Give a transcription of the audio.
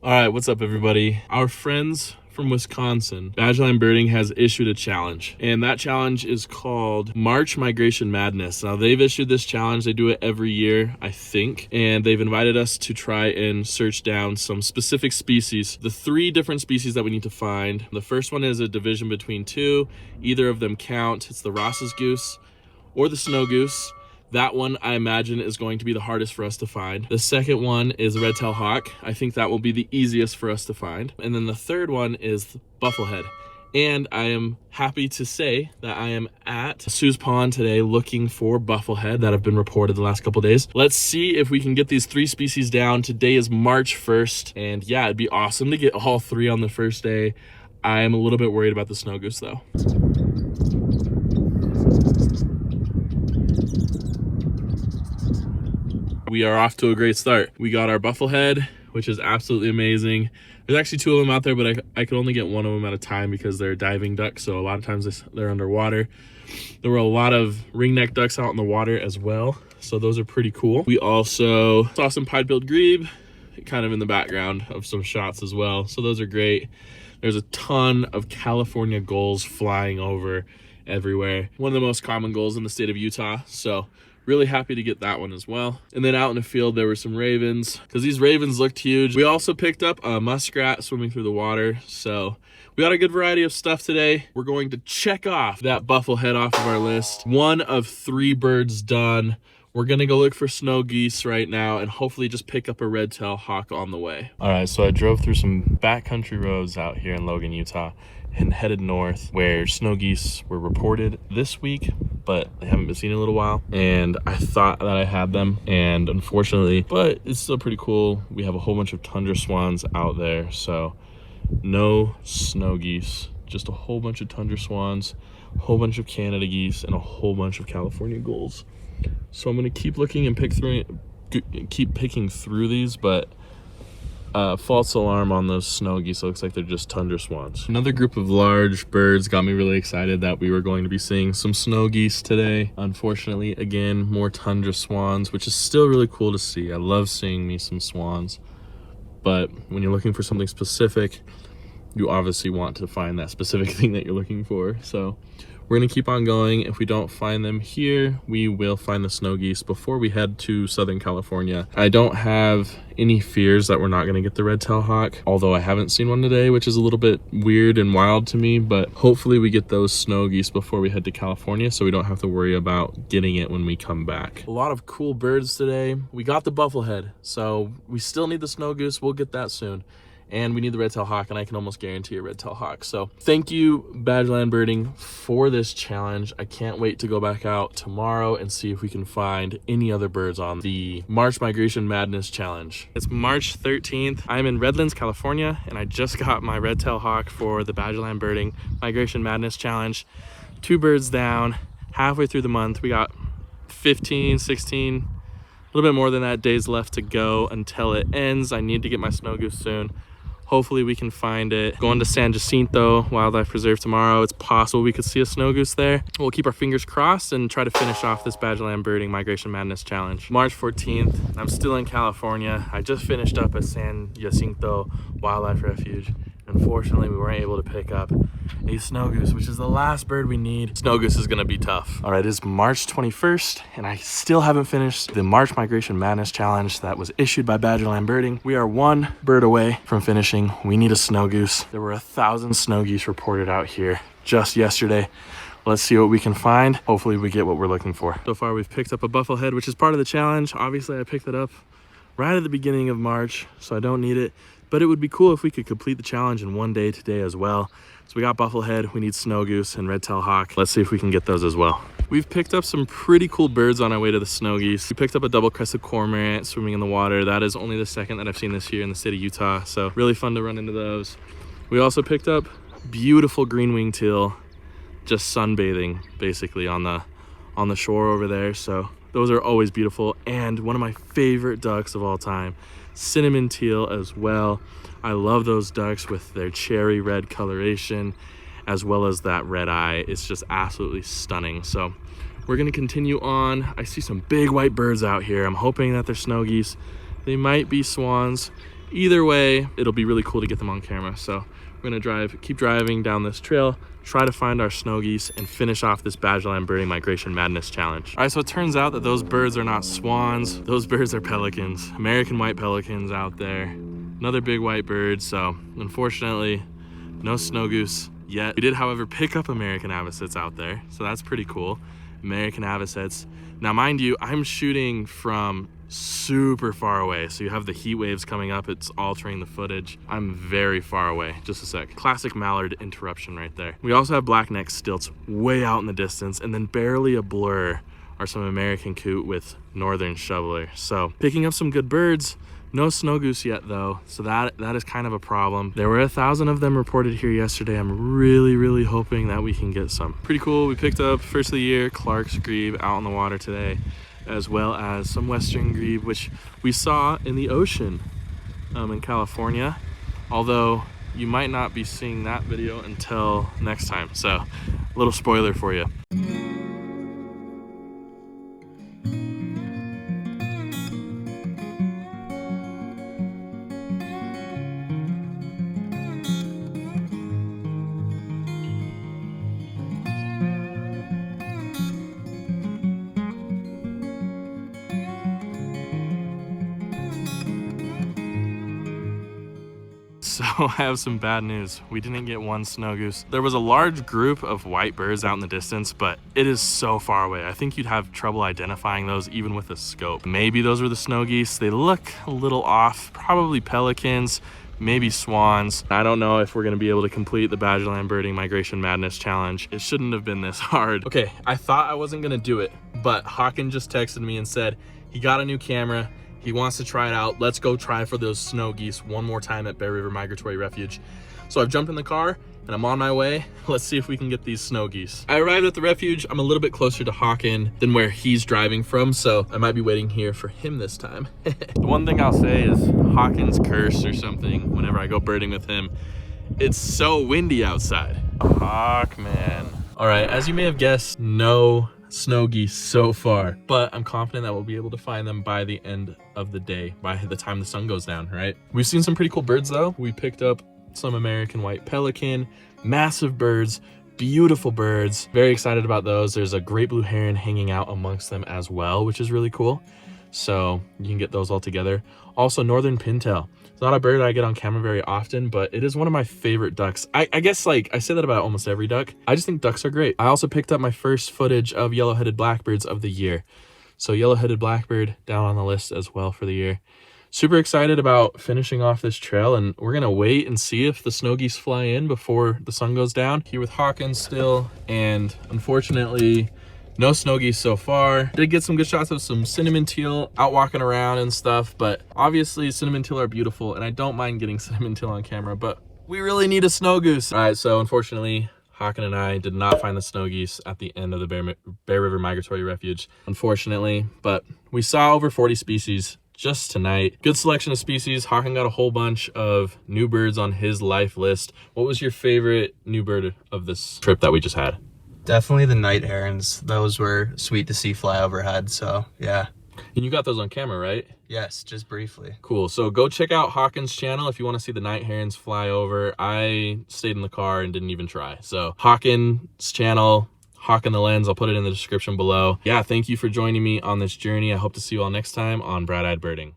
All right, what's up, everybody? Our friends from Wisconsin, Badgerland Birding, has issued a challenge, and that challenge is called March Migration Madness. Now, they've issued this challenge. They do it every year, I think, and they've invited us to try and search down some specific species. The three different species that we need to find. The first one is a division between two. Either of them count. It's the Ross's goose or the snow goose. That one, I imagine, is going to be the hardest for us to find. The second one is the red-tailed hawk. I think that will be the easiest for us to find. And then the third one is bufflehead. And I am happy to say that I am at Sue's Pond today looking for bufflehead that have been reported the last couple days. Let's see if we can get these three species down. Today is March 1st. And yeah, it'd be awesome to get all three on the first day. I am a little bit worried about the snow goose, though. We are off to a great start. We got our bufflehead, which is absolutely amazing. There's actually two of them out there, but I could only get one of them at a time because they're diving ducks, so a lot of times they're underwater. There were a lot of ringneck ducks out in the water as well, so those are pretty cool. We also saw some pied-billed grebe kind of in the background of some shots as well, so those are great. There's a ton of California gulls flying over everywhere. One of the most common gulls in the state of Utah, so really happy to get that one as well. And then out in the field, there were some ravens, because these ravens looked huge. We also picked up a muskrat swimming through the water. So we got a good variety of stuff today. We're going to check off that bufflehead off of our list. One of three birds done. We're gonna go look for snow geese right now and hopefully just pick up a red-tailed hawk on the way. All right, so I drove through some backcountry roads out here in Logan, Utah, and headed north where snow geese were reported this week, but they haven't been seen in a little while. And I thought that I had them, and unfortunately, but it's still pretty cool. We have a whole bunch of tundra swans out there, so no snow geese, just a whole bunch of tundra swans, a whole bunch of Canada geese, and a whole bunch of California gulls. So I'm gonna keep looking and keep picking through these, but false alarm on those snow geese. It looks like they're just tundra swans. Another group of large birds got me really excited that we were going to be seeing some snow geese today. Unfortunately, again, more tundra swans, which is still really cool to see. I love seeing me some swans, but when you're looking for something specific, you obviously want to find that specific thing that you're looking for. So we're gonna keep on going. If we don't find them here, we will find the snow geese before we head to Southern California. I don't have any fears that we're not gonna get the red-tailed hawk, although I haven't seen one today, which is a little bit weird and wild to me, but hopefully we get those snow geese before we head to California so we don't have to worry about getting it when we come back. A lot of cool birds today. We got the bufflehead, so we still need the snow goose. We'll get that soon. And we need the red-tailed hawk, and I can almost guarantee a red-tailed hawk. So thank you, Badgerland Birding, for this challenge. I can't wait to go back out tomorrow and see if we can find any other birds on the March Migration Madness Challenge. It's March 13th. I'm in Redlands, California, and I just got my red-tailed hawk for the Badgerland Birding Migration Madness Challenge. 2 birds down, halfway through the month. We got 15, 16, a little bit more than that days left to go until it ends. I need to get my snow goose soon. Hopefully we can find it. Going to San Jacinto Wildlife Preserve tomorrow. It's possible we could see a snow goose there. We'll keep our fingers crossed and try to finish off this Badgerland Birding Migration Madness Challenge. March 14th, I'm still in California. I just finished up at San Jacinto Wildlife Refuge. Unfortunately, we weren't able to pick up a snow goose, which is the last bird we need. Snow goose is gonna be tough. All right, it's March 21st, and I still haven't finished the March Migration Madness Challenge that was issued by Badgerland Birding. We are 1 bird away from finishing. We need a snow goose. There were 1,000 snow geese reported out here just yesterday. Let's see what we can find. Hopefully we get what we're looking for. So far, we've picked up a bufflehead, which is part of the challenge. Obviously, I picked it up right at the beginning of March, so I don't need it. But it would be cool if we could complete the challenge in one day today as well. So we got bufflehead, we need snow goose, and red-tailed hawk. Let's see if we can get those as well. We've picked up some pretty cool birds on our way to the snow geese. We picked up a double-crested cormorant swimming in the water. That is only the second that I've seen this year in the state of Utah, so really fun to run into those. We also picked up beautiful green-winged teal, just sunbathing basically on the shore over there. So those are always beautiful. And one of my favorite ducks of all time, cinnamon teal as well. I love those ducks with their cherry red coloration as well as that red eye. It's just absolutely stunning. So we're gonna continue on. I see some big white birds out here. I'm hoping that they're snow geese. They might be swans. either way, it'll be really cool to get them on camera. So we're gonna keep driving down this trail, try to find our snow geese, and finish off this Badgerland Birding Migration Madness Challenge. All right, so it turns out that those birds are not swans. Those birds are pelicans, American white pelicans out there. Another big white bird, so unfortunately, no snow goose yet. We did, however, pick up American avocets out there, so that's pretty cool. American avocets. Now, mind you, I'm shooting from super far away, so you have the heat waves coming up. It's altering the footage. I'm very far away. Just a sec. Classic mallard interruption right there. We also have black-necked stilts way out in the distance, and then barely a blur are some American coot with northern shoveler. So picking up some good birds. No snow goose yet though, so that is kind of a problem. There were 1,000 of them reported here yesterday. I'm really hoping that we can get some. Pretty cool. We picked up first of the year Clark's grebe out in the water today, as well as some western grebe, which we saw in the ocean in California, although you might not be seeing that video until next time. So a little spoiler for you. So I have some bad news. We didn't get one snow goose. There was a large group of white birds out in the distance, but it is so far away. I think you'd have trouble identifying those even with a scope. Maybe those were the snow geese. They look a little off, probably pelicans, maybe swans. I don't know if we're gonna be able to complete the Badgerland Birding Migration Madness Challenge. It shouldn't have been this hard. Okay, I thought I wasn't gonna do it, but Hawken just texted me and said he got a new camera. He wants to try it out. Let's go try for those snow geese one more time at Bear River Migratory Refuge. So I've jumped in the car and I'm on my way. Let's see if we can get these snow geese. I arrived at the refuge. I'm a little bit closer to Hawken than where he's driving from, so I might be waiting here for him this time. The one thing I'll say is Hawken's curse or something whenever I go birding with him. It's so windy outside. Hawk, man. All right, as you may have guessed, no snow geese so far, but I'm confident that we'll be able to find them by the end of the day, by the time the sun goes down, right? We've seen some pretty cool birds though. We picked up some American white pelican, massive birds, beautiful birds. Very excited about those. There's a great blue heron hanging out amongst them as well, which is really cool. So you can get those all together. Also, northern pintail. It's not a bird I get on camera very often, but it is one of my favorite ducks. I guess, like, I say that about almost every duck. I just think ducks are great. I also picked up my first footage of yellow-headed blackbirds of the year. So yellow-headed blackbird down on the list as well for the year. Super excited about finishing off this trail, and we're gonna wait and see if the snow geese fly in before the sun goes down. Here with Hawkins still, and unfortunately, no snow geese so far. Did get some good shots of some cinnamon teal out walking around and stuff, but obviously cinnamon teal are beautiful, and I don't mind getting cinnamon teal on camera, but we really need a snow goose. All right, so unfortunately, Hawken and I did not find the snow geese at the end of the Bear River Migratory Refuge, unfortunately, but we saw over 40 species just tonight. Good selection of species. Hawken got a whole bunch of new birds on his life list. What was your favorite new bird of this trip that we just had? Definitely the night herons. Those were sweet to see fly overhead, so yeah. And you got those on camera, right? Yes, just briefly. Cool. So go check out Hawken's channel if you want to see the night herons fly over. I stayed in the car and didn't even try. So Hawken's channel, Hawken the Lens, I'll put it in the description below. Yeah, thank you for joining me on this journey. I hope to see you all next time on Bright Eyed Birding.